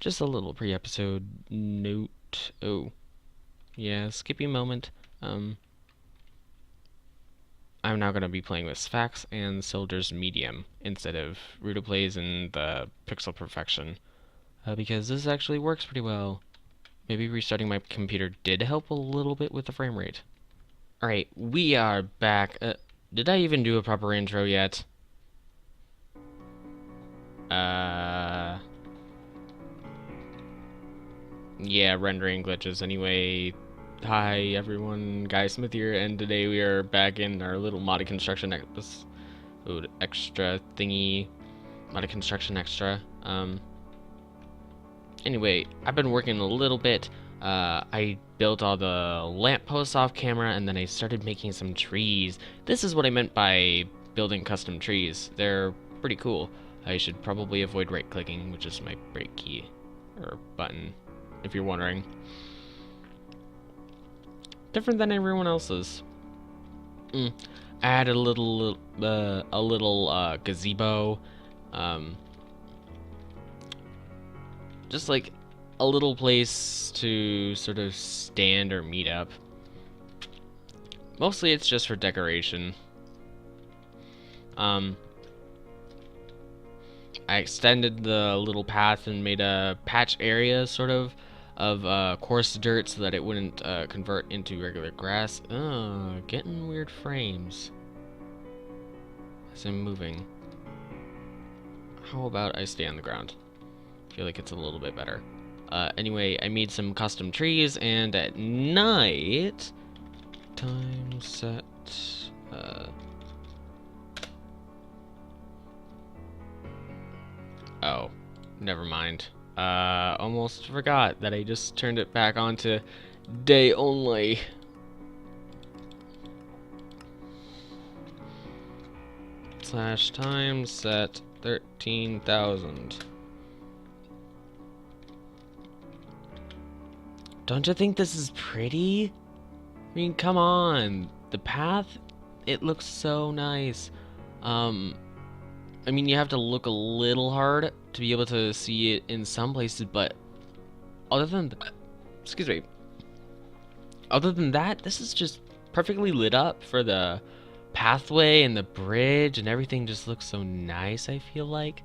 Just a little pre-episode note. Oh, yeah, skippy moment. I'm now going to be playing with Sphax and Sildur's Medium instead of Rudoplays and the Pixel Perfection. Because this actually works pretty well. Maybe restarting my computer did help a little bit with the frame rate. Alright, we are back. Did I even do a proper intro yet? Yeah, rendering glitches anyway. Hi everyone, Guy Smith here, and today we are back in our little modded construction episode extra thingy. Modded construction extra. Anyway, I've been working a little bit. I built all the lampposts off camera, and then I started making some trees. This is what I meant by building custom trees. They're pretty cool. I should probably avoid right-clicking, which is my break key, or button, if you're wondering. Different than everyone else's. I added a little gazebo, just like a little place to sort of stand or meet up. Mostly it's just for decoration. I extended the little path and made a patch area sort of coarse dirt so that it wouldn't convert into regular grass. Getting weird frames as I'm moving. How about I stay on the ground? I feel like it's a little bit better. Anyway, I made some custom trees, and at night, time set, oh, never mind. Almost forgot that I just turned it back on to day only. / time set 13,000. Don't you think this is pretty? I mean, come on. The path, it looks so nice. I mean, you have to look a little hard to be able to see it in some places, but other than that, excuse me. Other than that, this is just perfectly lit up for the pathway and the bridge, and everything just looks so nice, I feel like.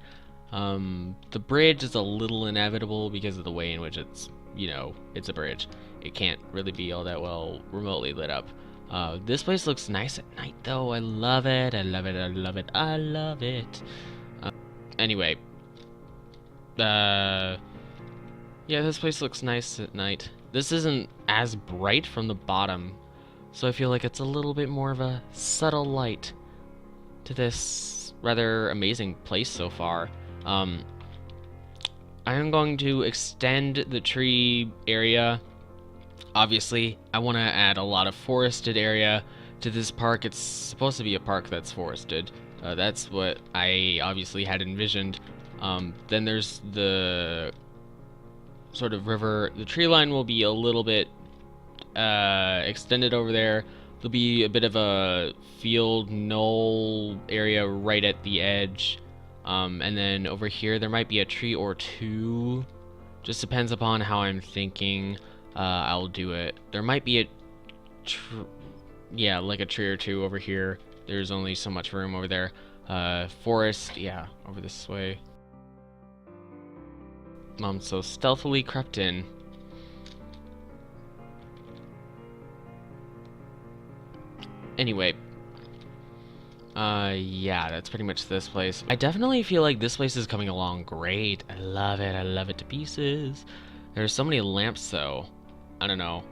The bridge is a little inevitable because of the way in which it's, you know, it's a bridge. It can't really be all that well remotely lit up. This place looks nice at night, though. I love it. I love it. I love it. I love it. Anyway. Yeah, this place looks nice at night. This isn't as bright from the bottom, so I feel like it's a little bit more of a subtle light to this rather amazing place so far. I am going to extend the tree area. Obviously, I want to add a lot of forested area to this park. It's supposed to be a park that's forested. That's what I obviously had envisioned. Then there's the sort of river. The tree line will be a little bit extended over there. There'll be a bit of a field knoll area right at the edge. And then over here, there might be a tree or two. Just depends upon how I'm thinking. I'll do it. There might be a like a tree or two over here. There's only so much room over there. Forest, yeah, over this way. Mom so stealthily crept in. Anyway. Yeah, that's pretty much this place. I definitely feel like this place is coming along great. I love it. I love it to pieces. There's so many lamps, though. I don't know.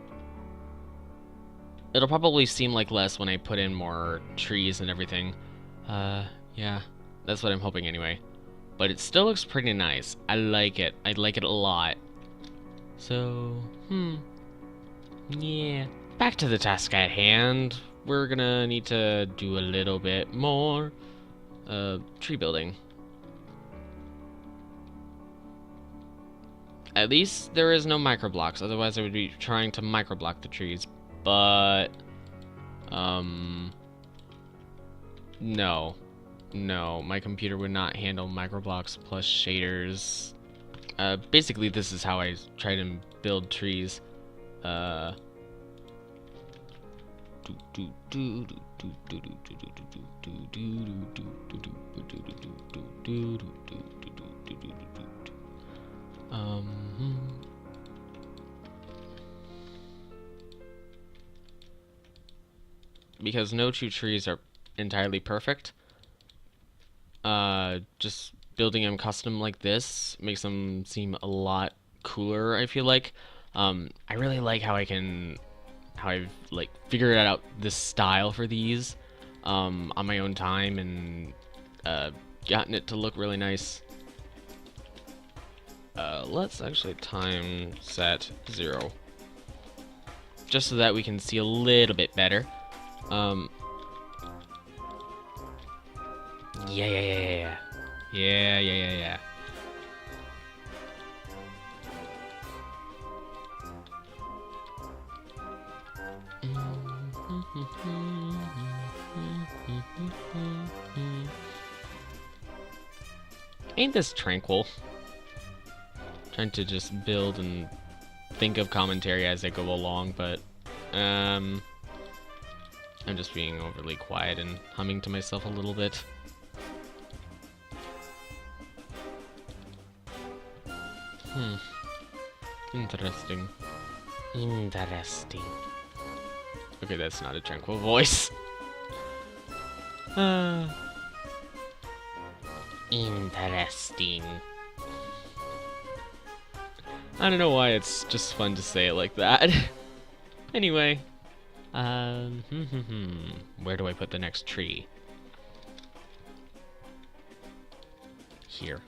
It'll probably seem like less when I put in more trees and everything. Yeah, that's what I'm hoping anyway. But it still looks pretty nice. I like it. I like it a lot. So, yeah. Back to the task at hand. We're gonna need to do a little bit more tree building. At least there is no microblocks, otherwise I would be trying to microblock the trees. But no, my computer would not handle microblocks plus shaders. Basically, this is how I try to build trees. Because no two trees are entirely perfect. Just building them custom like this makes them seem a lot cooler, I feel like. I really like how I've like figured out this style for these on my own time and gotten it to look really nice. Let's actually time set 0 just so that we can see a little bit better. Yeah. Ain't this tranquil? Trying to just build and think of commentary as I go along, but I'm just being overly quiet and humming to myself a little bit. Interesting. Okay, that's not a tranquil voice. Interesting. I don't know why it's just fun to say it like that. Anyway, where do I put the next tree? Here.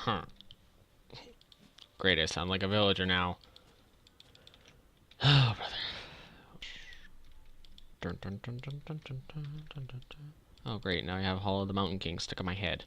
Huh. Great, I sound like a villager now. Oh, brother. Oh, great, now I have Hall of the Mountain King stuck in my head.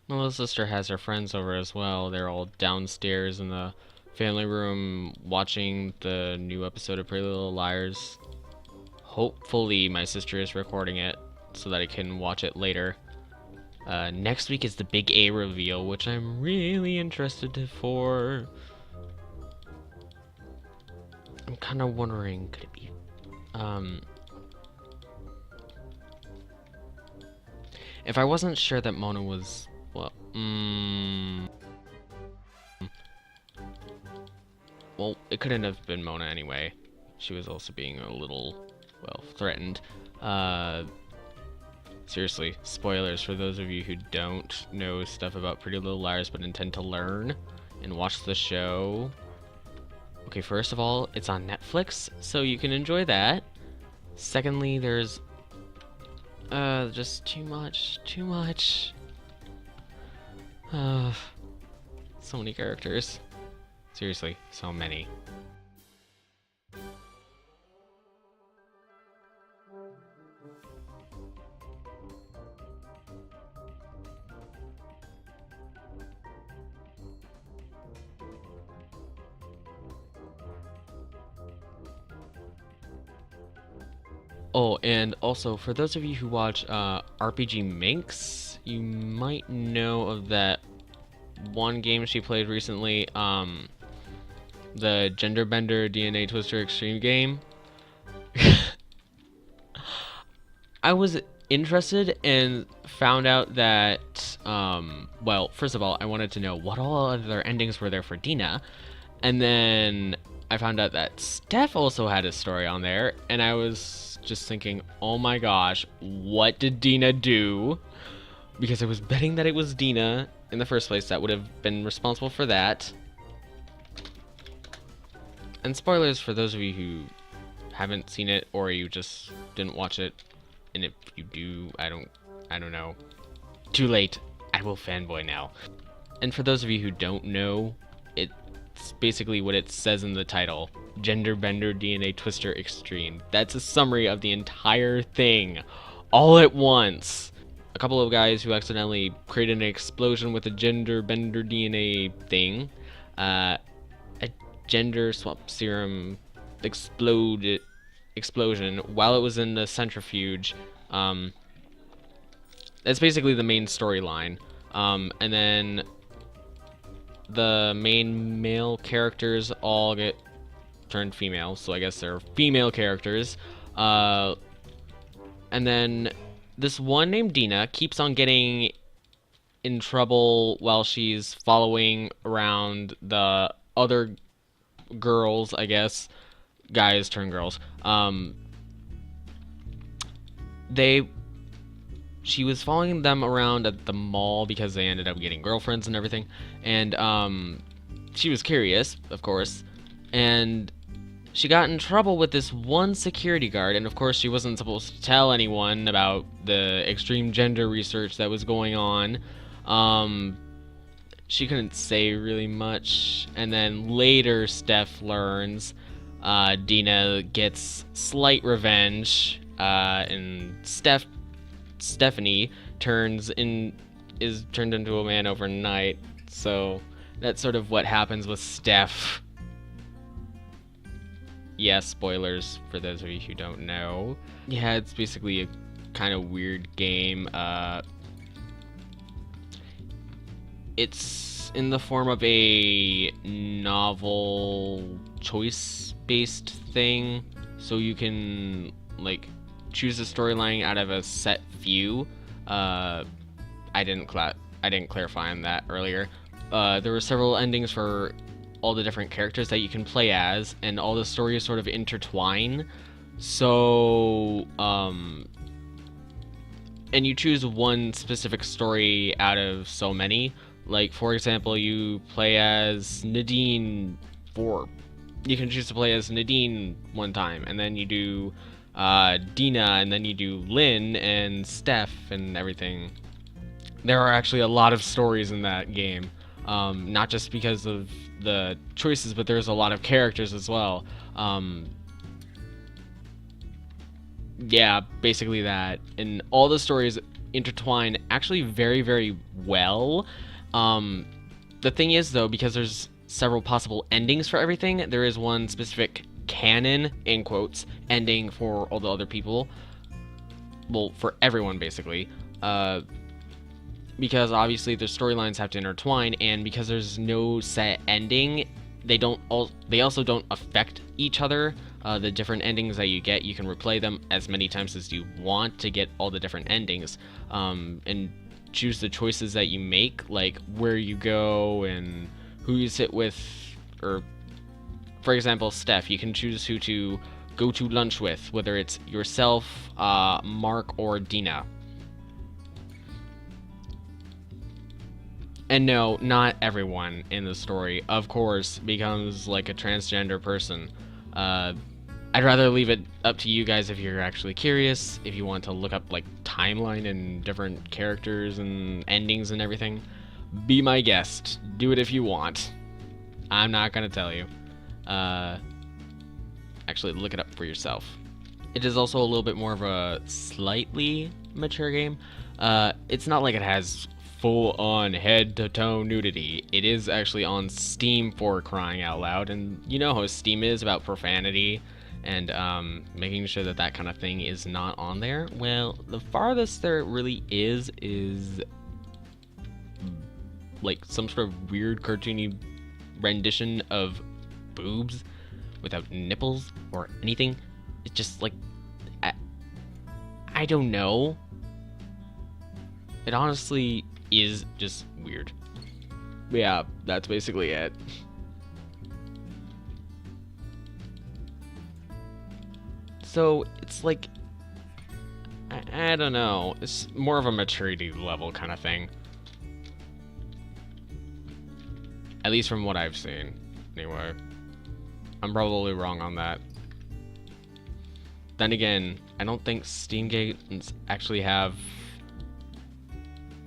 My little sister has her friends over as well. They're all downstairs in the family room watching the new episode of Pretty Little Liars. Hopefully my sister is recording it so that I can watch it later. Next week is the big A reveal, which I'm really interested for. I'm kind of wondering, could it be, if I wasn't sure that Mona was, well, well, it couldn't have been Mona anyway. She was also being a little, well, threatened. Seriously, spoilers for those of you who don't know stuff about Pretty Little Liars but intend to learn and watch the show. Okay, first of all, it's on Netflix, so you can enjoy that. Secondly, there's just too much. So many characters. Seriously, so many. Oh, and also, for those of you who watch RPG Minx, you might know of that one game she played recently, the Genderbender DNA Twister Extreme game. I was interested and found out that, well, first of all, I wanted to know what all other endings were there for Dina, and then I found out that Steph also had a story on there, and I was just thinking, oh my gosh, what did Dina do? Because I was betting that it was Dina in the first place that would have been responsible for that. And spoilers for those of you who haven't seen it or you just didn't watch it. And if you do, I don't know. Too late. I will fanboy now. And for those of you who don't know, it's basically what it says in the title. Gender Bender DNA Twister Extreme. That's a summary of the entire thing. All at once. A couple of guys who accidentally created an explosion with a gender bender DNA thing. A gender swap serum explosion while it was in the centrifuge. That's basically the main storyline. And then the main male characters all get turned female, so I guess they're female characters. And then this one named Dina keeps on getting in trouble while she's following around the other girls, I guess. Guys turn girls. She was following them around at the mall because they ended up getting girlfriends and everything. And she was curious, of course. And she got in trouble with this one security guard, and of course she wasn't supposed to tell anyone about the extreme gender research that was going on. She couldn't say really much, and then later Steph learns Dina gets slight revenge, and Stephanie is turned into a man overnight. So that's sort of what happens with Steph. Yeah, spoilers for those of you who don't know. Yeah, it's basically a kind of weird game. It's in the form of a novel choice-based thing, so you can like choose a storyline out of a set few. I didn't clarify on that earlier. There were several endings for all the different characters that you can play as, and all the stories sort of intertwine. So, and you choose one specific story out of so many. Like, for example, you play as Nadine you can choose to play as Nadine one time, and then you do Dina, and then you do Lynn and Steph and everything. There are actually a lot of stories in that game, not just because of the choices, but there's a lot of characters as well. Yeah, basically that. And all the stories intertwine actually very, very well. The thing is, though, because there's several possible endings for everything, there is one specific canon, in quotes, ending for all the other people. Well, for everyone, basically. Because obviously their storylines have to intertwine, and because there's no set ending, they also don't affect each other. The different endings that you get, you can replay them as many times as you want to get all the different endings, and choose the choices that you make, like where you go and who you sit with. Or for example, Steph, you can choose who to go to lunch with, whether it's yourself, Mark, or Dina. And no, not everyone in the story, of course, becomes like a transgender person. I'd rather leave it up to you guys if you're actually curious, if you want to look up like timeline and different characters and endings and everything. Be my guest. Do it if you want. I'm not gonna tell you. Actually, look it up for yourself. It is also a little bit more of a slightly mature game. It's not like it has full-on head-to-toe nudity. It is actually on Steam, for crying out loud, and you know how Steam is about profanity and making sure that that kind of thing is not on there. Well, the farthest there really is like some sort of weird cartoony rendition of boobs without nipples or anything. It's just like, I don't know. It honestly is just weird. But yeah, that's basically it. So it's like, I don't know. It's more of a maturity level kind of thing. At least from what I've seen. Anyway, I'm probably wrong on that. Then again, I don't think Steam games actually have,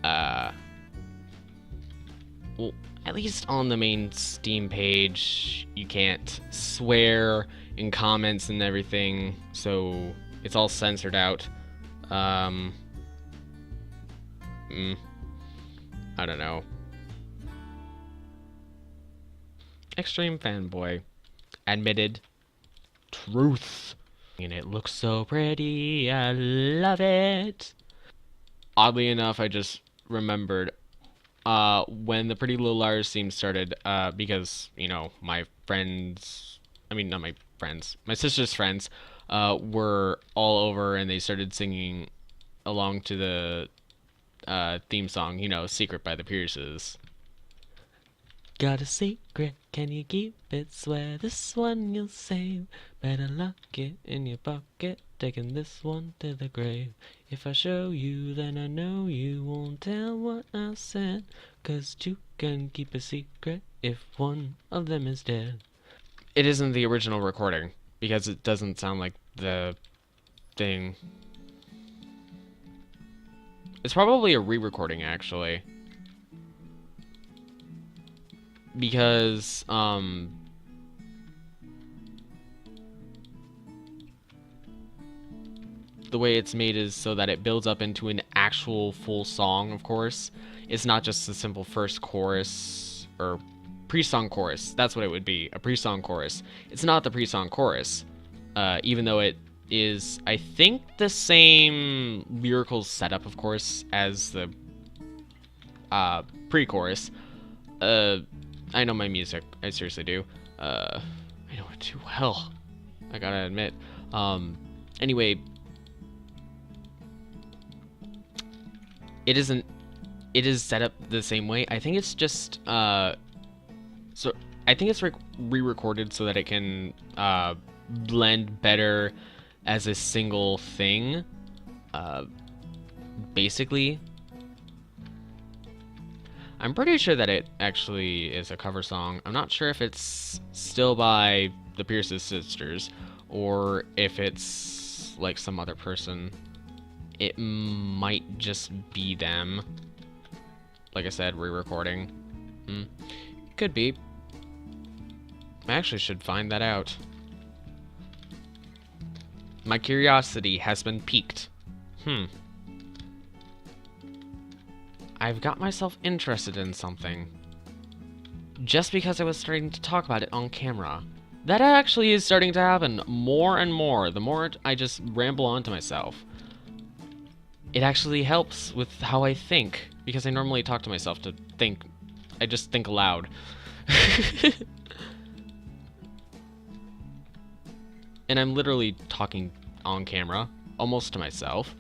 well, at least on the main Steam page, you can't swear in comments and everything, so it's all censored out. I don't know. Extreme fanboy. Admitted. Truth. And it looks so pretty, I love it. Oddly enough, I just remembered when the Pretty Little Liars theme started, because, you know, my friends, I mean, not my friends, my sister's friends, were all over and they started singing along to the theme song, you know, Secret by the Pierces. Got a secret, can you keep it? Swear this one you'll save. Better lock it in your pocket, taking this one to the grave. If I show you, then I know you won't tell what I said. 'Cause two can keep a secret if one of them is dead. It isn't the original recording, because it doesn't sound like the thing. It's probably a re-recording, actually. Because, the way it's made is so that it builds up into an actual full song, of course. It's not just a simple first chorus, or pre-song chorus. That's what it would be, a pre-song chorus. It's not the pre-song chorus, even though it is, I think, the same lyrical setup, of course, as the pre-chorus. I know my music. I seriously do. I know it too well. I gotta admit. Anyway, it isn't. It is set up the same way. I think it's just. So I think it's re-recorded so that it can blend better as a single thing. Basically. I'm pretty sure that it actually is a cover song. I'm not sure if it's still by the Pierce's sisters or if it's like some other person. It might just be them. Like I said, re-recording. Could be. I actually should find that out. My curiosity has been piqued. I've got myself interested in something. Just because I was starting to talk about it on camera. That actually is starting to happen more and more, the more I just ramble on to myself. It actually helps with how I think, because I normally talk to myself to think. I just think aloud. And I'm literally talking on camera, almost to myself.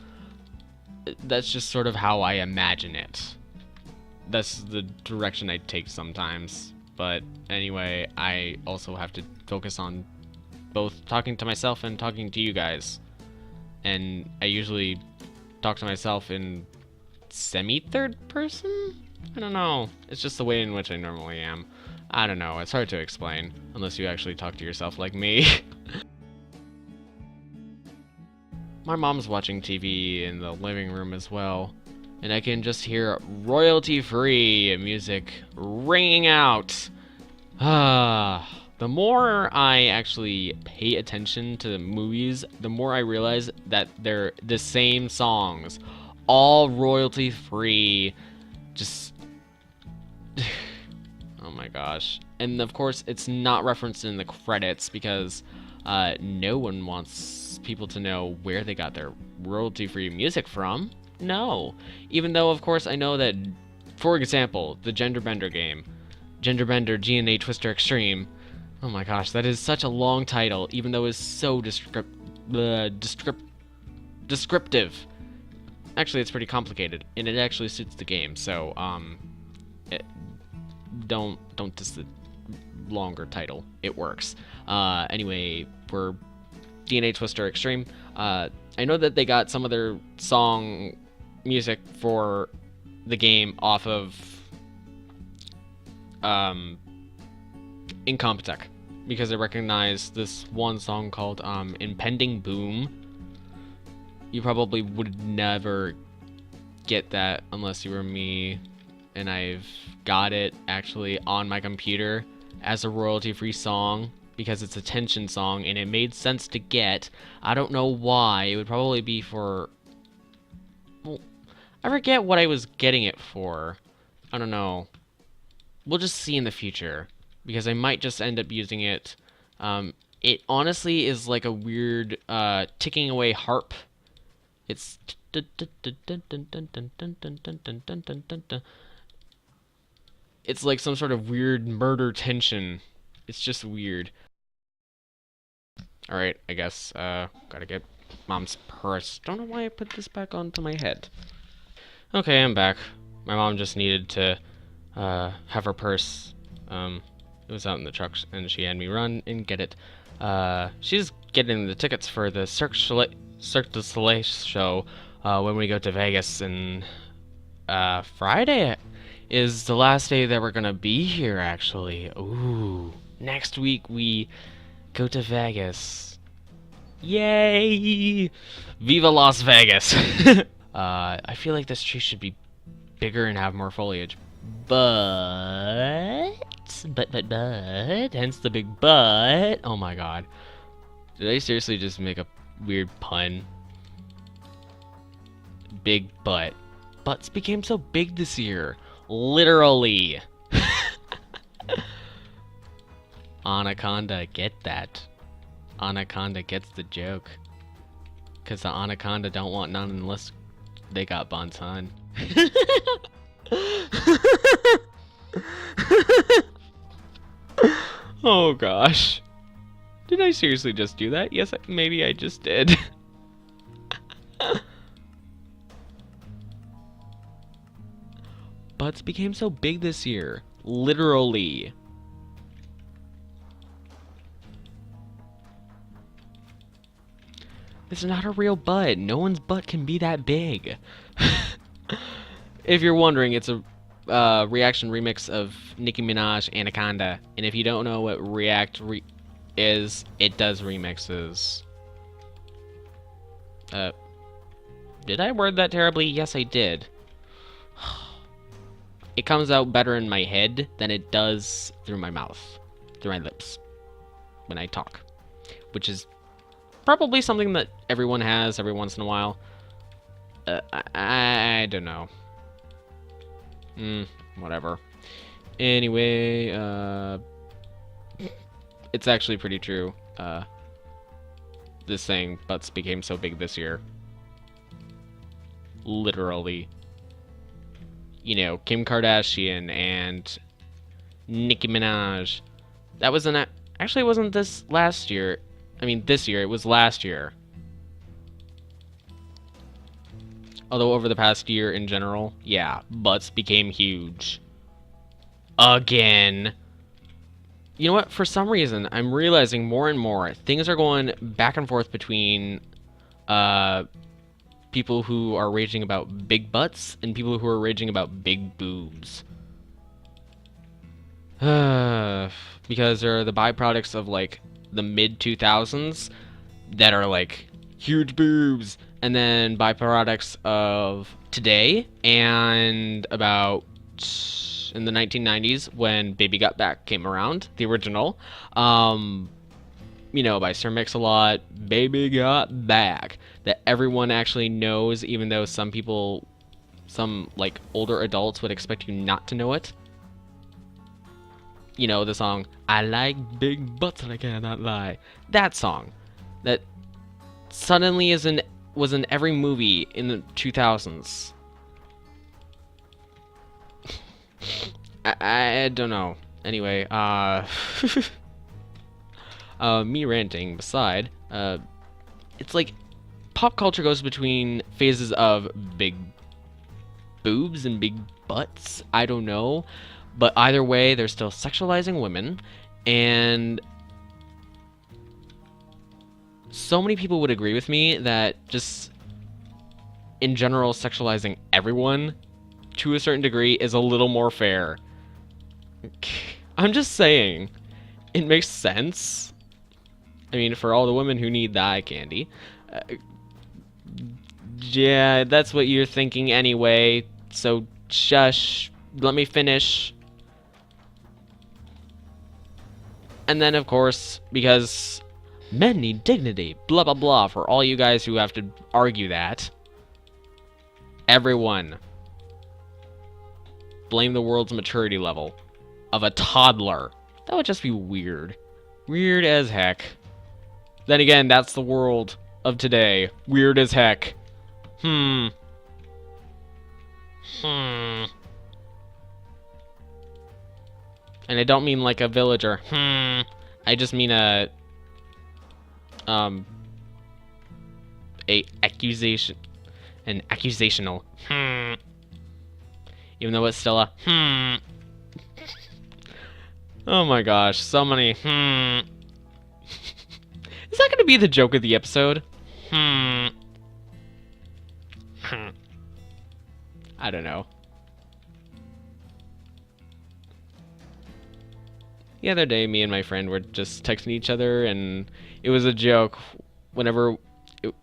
That's just sort of how I imagine it. That's the direction I take sometimes. But anyway, I also have to focus on both talking to myself and talking to you guys. And I usually talk to myself in semi-third person? I don't know. It's just the way in which I normally am. I don't know. It's hard to explain unless you actually talk to yourself like me. My mom's watching TV in the living room as well, and I can just hear royalty-free music ringing out. The more I actually pay attention to the movies, the more I realize that they're the same songs, all royalty-free, just... oh my gosh. And of course, it's not referenced in the credits because no one wants people to know where they got their royalty-free music from. No. Even though, of course, I know that, for example, the Gender Bender game, Gender Bender GNA Twister Extreme. Oh my gosh, that is such a long title, even though it's so descriptive. Actually, it's pretty complicated, and it actually suits the game. So, don't diss the longer title. It works. Anyway, we're DNA Twister Extreme. I know that they got some of their song music for the game off of Incompetech, because I recognize this one song called Impending Boom. You probably would never get that unless you were me, and I've got it actually on my computer as a royalty-free song because it's a tension song and it made sense to get. I don't know why. It would probably be for... Well, I forget what I was getting it for. I don't know. We'll just see in the future, because I might just end up using it. It honestly is like a weird ticking away harp. It's like some sort of weird murder tension. It's just weird. Alright, I guess gotta get Mom's purse. Don't know why I put this back onto my head. Okay, I'm back. My mom just needed to have her purse. It was out in the truck, and she had me run and get it. She's getting the tickets for the Cirque du Soleil show when we go to Vegas, and Friday is the last day that we're gonna be here, actually. Ooh, next week we go to Vegas. Yay! Viva Las Vegas! I feel like this tree should be bigger and have more foliage, but, hence the big but. Oh my god. Did I seriously just make a weird pun? Big butt. Butts became so big this year. Literally. Anaconda, get that. Anaconda gets the joke. Cause the anaconda don't want none unless they got buns, hun. Oh gosh. Did I seriously just do that? Yes, maybe I just did. Butts became so big this year. Literally. It's not a real butt. No one's butt can be that big. If you're wondering, it's a reaction remix of Nicki Minaj Anaconda. And if you don't know what is, it does remixes. Did I word that terribly? Yes, I did. It comes out better in my head than it does through my mouth, through my lips, when I talk. Which is probably something that everyone has every once in a while. I don't know. Whatever. Anyway, it's actually pretty true. This saying, butts became so big this year. Literally. You know, Kim Kardashian and Nicki Minaj. That was actually, it wasn't this last year. I mean, this year. It was last year. Although over the past year in general, yeah, butts became huge. Again. You know what? For some reason, I'm realizing more and more things are going back and forth between people who are raging about big butts and people who are raging about big boobs. Because they're the byproducts of, like, the mid-2000s that are, like, huge boobs, and then byproducts of today and about in the 1990s when Baby Got Back came around, the original, you know, by Sir Mix-a-Lot, Baby Got Back, that everyone actually knows, even though some people, some, like, older adults would expect you not to know it. You know, the song, I like big butts and I cannot lie. That song. That suddenly was in every movie in the 2000s. I don't know. Anyway, me ranting beside, it's like pop culture goes between phases of big boobs and big butts. I don't know. But either way, they're still sexualizing women, and so many people would agree with me that just in general sexualizing everyone to a certain degree is a little more fair. I'm just saying, it makes sense. I mean, for all the women who need the eye candy. Yeah, that's what you're thinking anyway, so shush, let me finish. And then, of course, because men need dignity, blah blah blah, for all you guys who have to argue that, everyone blame the world's maturity level of a toddler. That would just be weird. Weird as heck. Then again, that's the world of today. Weird as heck. And I don't mean like a villager. I just mean a accusation, an accusational. Even though it's still a Oh my gosh, so many Is that gonna be the joke of the episode? I don't know. The other day, me and my friend were just texting each other, and it was a joke whenever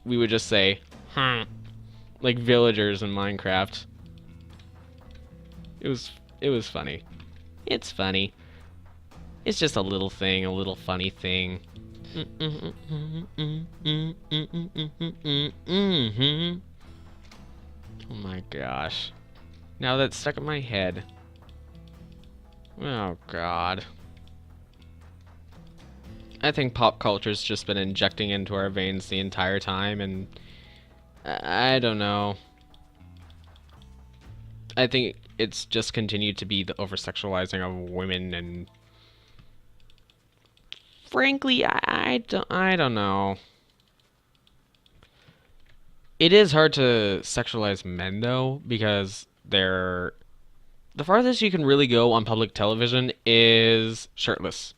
we would just say, like villagers in Minecraft. It was funny. It's funny. It's just a little thing, a little funny thing. Oh my gosh. Now that's stuck in my head. Oh god. I think pop culture's just been injecting into our veins the entire time, and I don't know. I think it's just continued to be the over-sexualizing of women, and frankly, I don't know. It is hard to sexualize men, though, because they're... The farthest you can really go on public television is shirtless.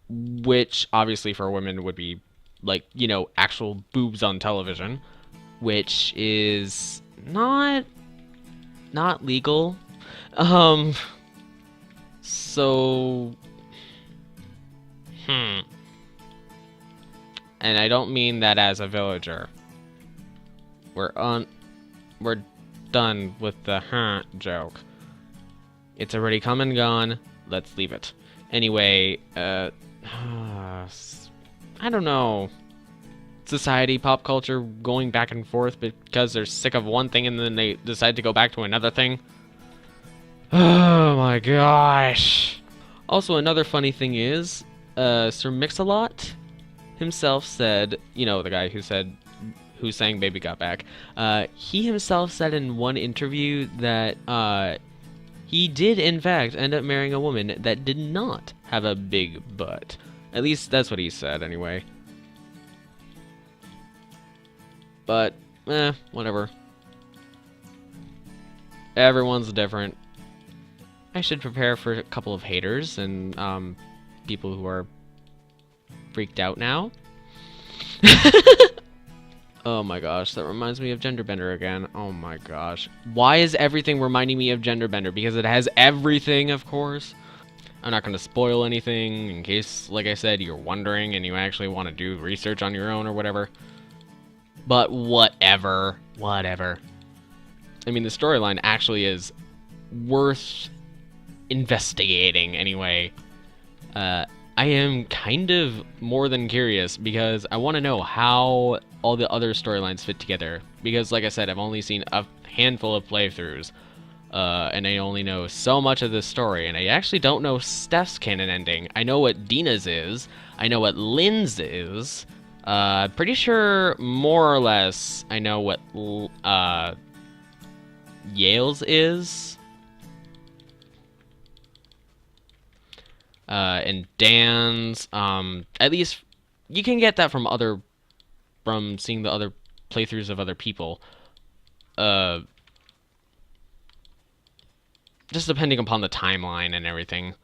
Which, obviously, for women would be, like, you know, actual boobs on television. Which is not legal. So... And I don't mean that as a villager. We're done with the joke. It's already come and gone. Let's leave it. Anyway, I don't know. Society, pop culture going back and forth because they're sick of one thing and then they decide to go back to another thing. Oh my gosh. Also, another funny thing is, Sir Mix-a-Lot himself said, you know, the guy who sang Baby Got Back, he himself said in one interview that he did in fact end up marrying a woman that did not have a big butt. At least that's what he said anyway. But, whatever. Everyone's different. I should prepare for a couple of haters and people who are freaked out now. Oh my gosh, that reminds me of Genderbender again. Oh my gosh. Why is everything reminding me of Genderbender? Because it has everything, of course. I'm not going to spoil anything in case, like I said, you're wondering and you actually want to do research on your own or whatever. But whatever. Whatever. I mean, the storyline actually is worth investigating anyway. I am kind of more than curious because I want to know how all the other storylines fit together. Because, like I said, I've only seen a handful of playthroughs, and I only know so much of this story. And I actually don't know Steph's canon ending. I know what Dina's is. I know what Lynn's is. Pretty sure, more or less, I know what Yale's is. And Dan's, at least you can get that from seeing the other playthroughs of other people. Just depending upon the timeline and everything.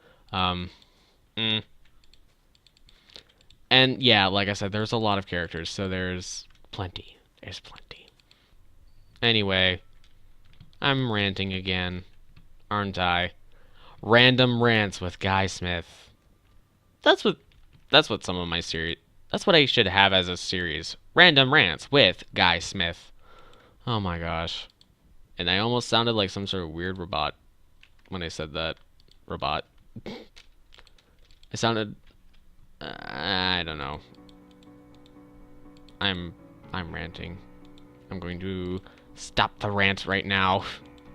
And yeah, like I said, there's a lot of characters, so there's plenty. There's plenty. Anyway, I'm ranting again, aren't I? Random rants with Guy Smith. That's what some of my series. That's what I should have as a series. Random rants with Guy Smith. Oh my gosh. And I almost sounded like some sort of weird robot when I said that. Robot. I sounded. I don't know. I'm ranting. I'm going to stop the rant right now.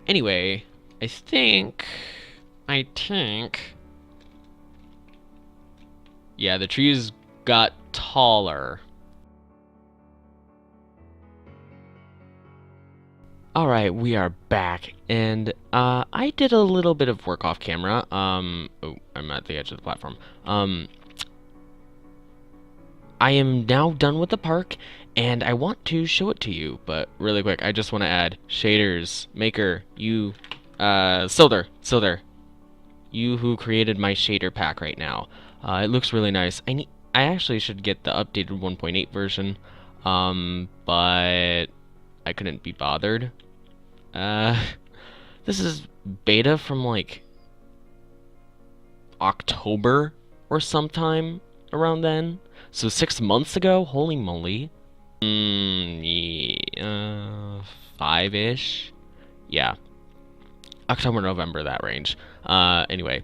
Anyway, I think. Yeah, the trees got taller. Alright, we are back, and I did a little bit of work off camera. Oh, I'm at the edge of the platform. I am now done with the park, and I want to show it to you, but really quick, I just want to add shaders, maker, you, Sildur, you who created my shader pack right now. It looks really nice. I actually should get the updated 1.8 version, but I couldn't be bothered. This is beta from like October or sometime around then. So 6 months ago? Holy moly. Yeah, 5-ish? Yeah. October, November, that range. Anyway.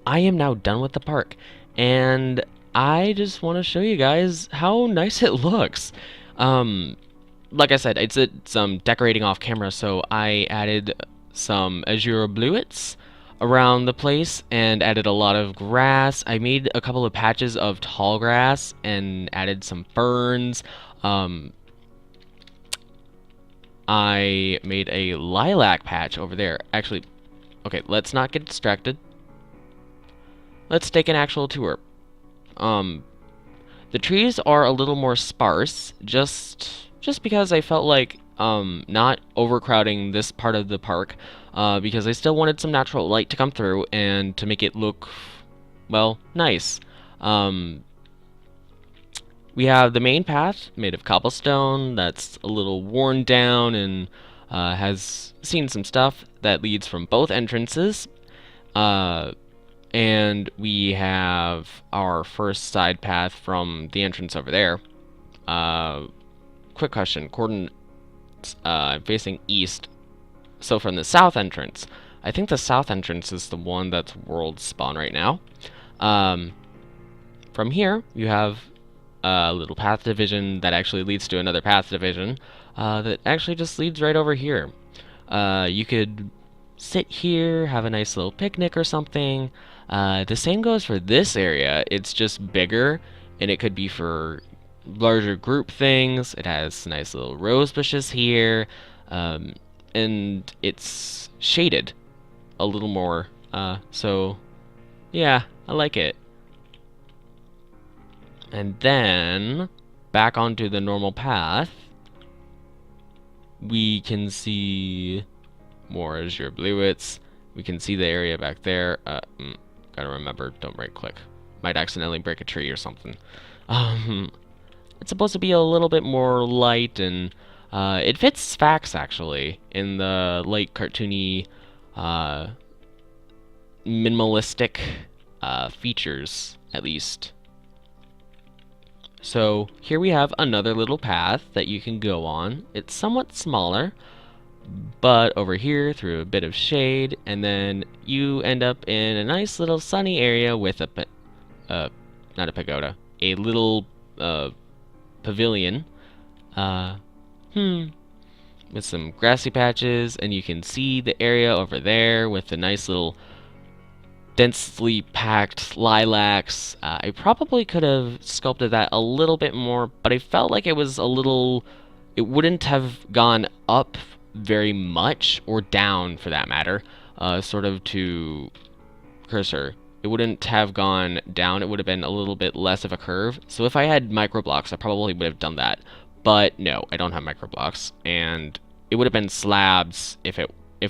I am now done with the park, and I just want to show you guys how nice it looks. Like I said, it's some decorating off camera, so I added some azure bluets around the place and added a lot of grass. I made a couple of patches of tall grass and added some ferns. I made a lilac patch over there. Actually, okay, let's not get distracted. Let's take an actual tour. The trees are a little more sparse, just because I felt like not overcrowding this part of the park, because I still wanted some natural light to come through and to make it look, well, nice. We have the main path made of cobblestone that's a little worn down and has seen some stuff that leads from both entrances. And we have our first side path from the entrance over there. Quick question, coordinates facing east. So from the south entrance, I think the south entrance is the one that's world spawn right now. From here, you have a little path division that actually leads to another path division that actually just leads right over here. You could sit here, have a nice little picnic or something. The same goes for this area. It's just bigger, and it could be for larger group things. It has nice little rose bushes here, and it's shaded a little more. So, yeah, I like it. And then, back onto the normal path, we can see more azure bluets. We can see the area back there. Gotta remember, don't right click. Might accidentally break a tree or something. It's supposed to be a little bit more light, and it fits Sphax actually in the light cartoony, minimalistic features, at least. So here we have another little path that you can go on. It's somewhat smaller, but over here through a bit of shade, and then you end up in a nice little sunny area with a not a pagoda, a little pavilion, with some grassy patches, and you can see the area over there with the nice little densely packed lilacs. I probably could have sculpted that a little bit more, but I felt like it was a little, it wouldn't have gone up very much, or down for that matter, sort of to cursor. It wouldn't have gone down, it would have been a little bit less of a curve. So if I had microblocks, I probably would have done that. But no, I don't have microblocks, and it would have been slabs if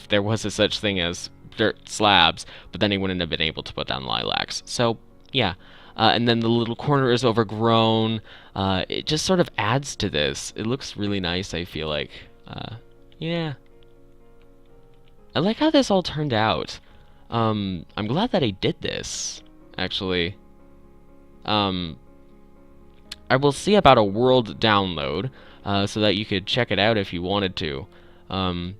there was a such thing as dirt slabs, but then he wouldn't have been able to put down lilacs. So yeah, and then the little corner is overgrown. It just sort of adds to this. It looks really nice, I feel like. Yeah. I like how this all turned out. I'm glad that I did this, actually. I will see about a world download, so that you could check it out if you wanted to. And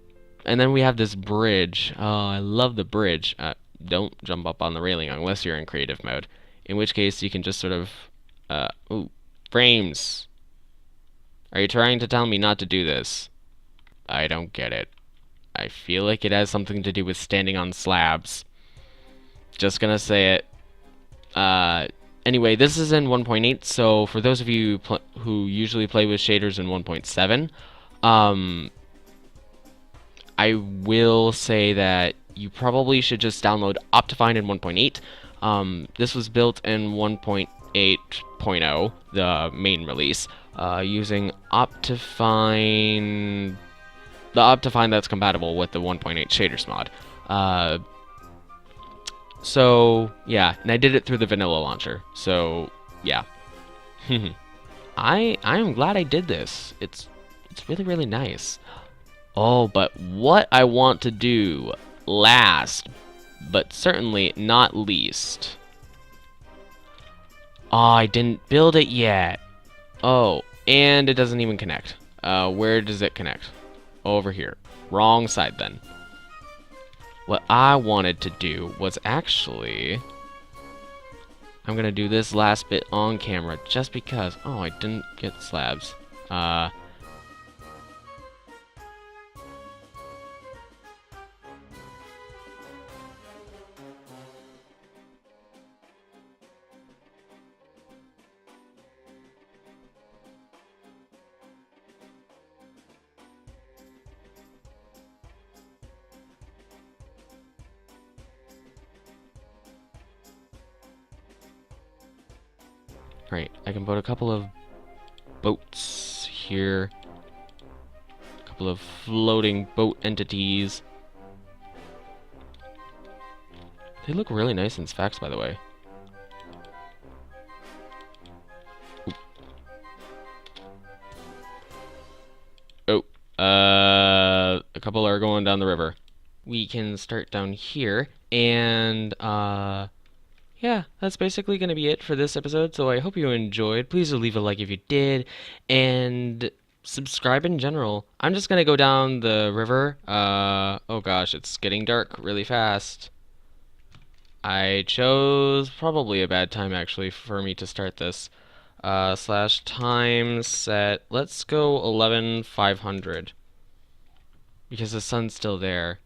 then we have this bridge. Oh, I love the bridge. Don't jump up on the railing unless you're in creative mode. In which case, you can just sort of... ooh, frames! Are you trying to tell me not to do this? I don't get it. I feel like it has something to do with standing on slabs. Just gonna say it. Anyway, this is in 1.8, so for those of you who usually play with shaders in 1.7, I will say that you probably should just download Optifine in 1.8. This was built in 1.8.0, the main release, using Optifine, the Optifine that's compatible with the 1.8 shaders mod. So, yeah, and I did it through the vanilla launcher, so, yeah. I am glad I did this. It's really, really nice. Oh, but what I want to do last, but certainly not least. Oh, I didn't build it yet. Oh, and it doesn't even connect. Where does it connect? Over here. Wrong side then. What I wanted to do was actually... I'm gonna do this last bit on camera just because... Oh, I didn't get slabs. Right, I can put a couple of boats here. A couple of floating boat entities. They look really nice in Sphax, by the way. Oop. Oh, a couple are going down the river. We can start down here, and, yeah, that's basically going to be it for this episode, so I hope you enjoyed. Please leave a like if you did, and subscribe in general. I'm just going to go down the river. Oh gosh, it's getting dark really fast. I chose probably a bad time, actually, for me to start this. Slash time set, let's go 11,500. Because the sun's still there.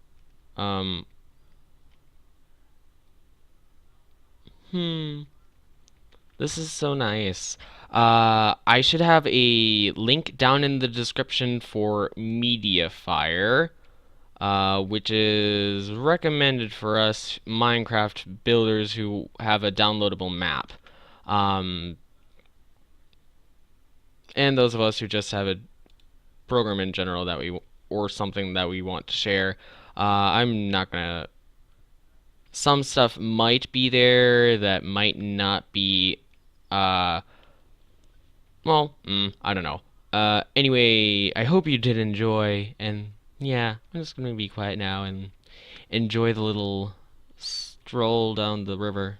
This is so nice. I should have a link down in the description for Mediafire, which is recommended for us Minecraft builders who have a downloadable map. And those of us who just have a program in general that we, or something that we want to share. I'm not gonna... Some stuff might be there that might not be, well, I don't know. Anyway, I hope you did enjoy, and yeah, I'm just gonna be quiet now and enjoy the little stroll down the river.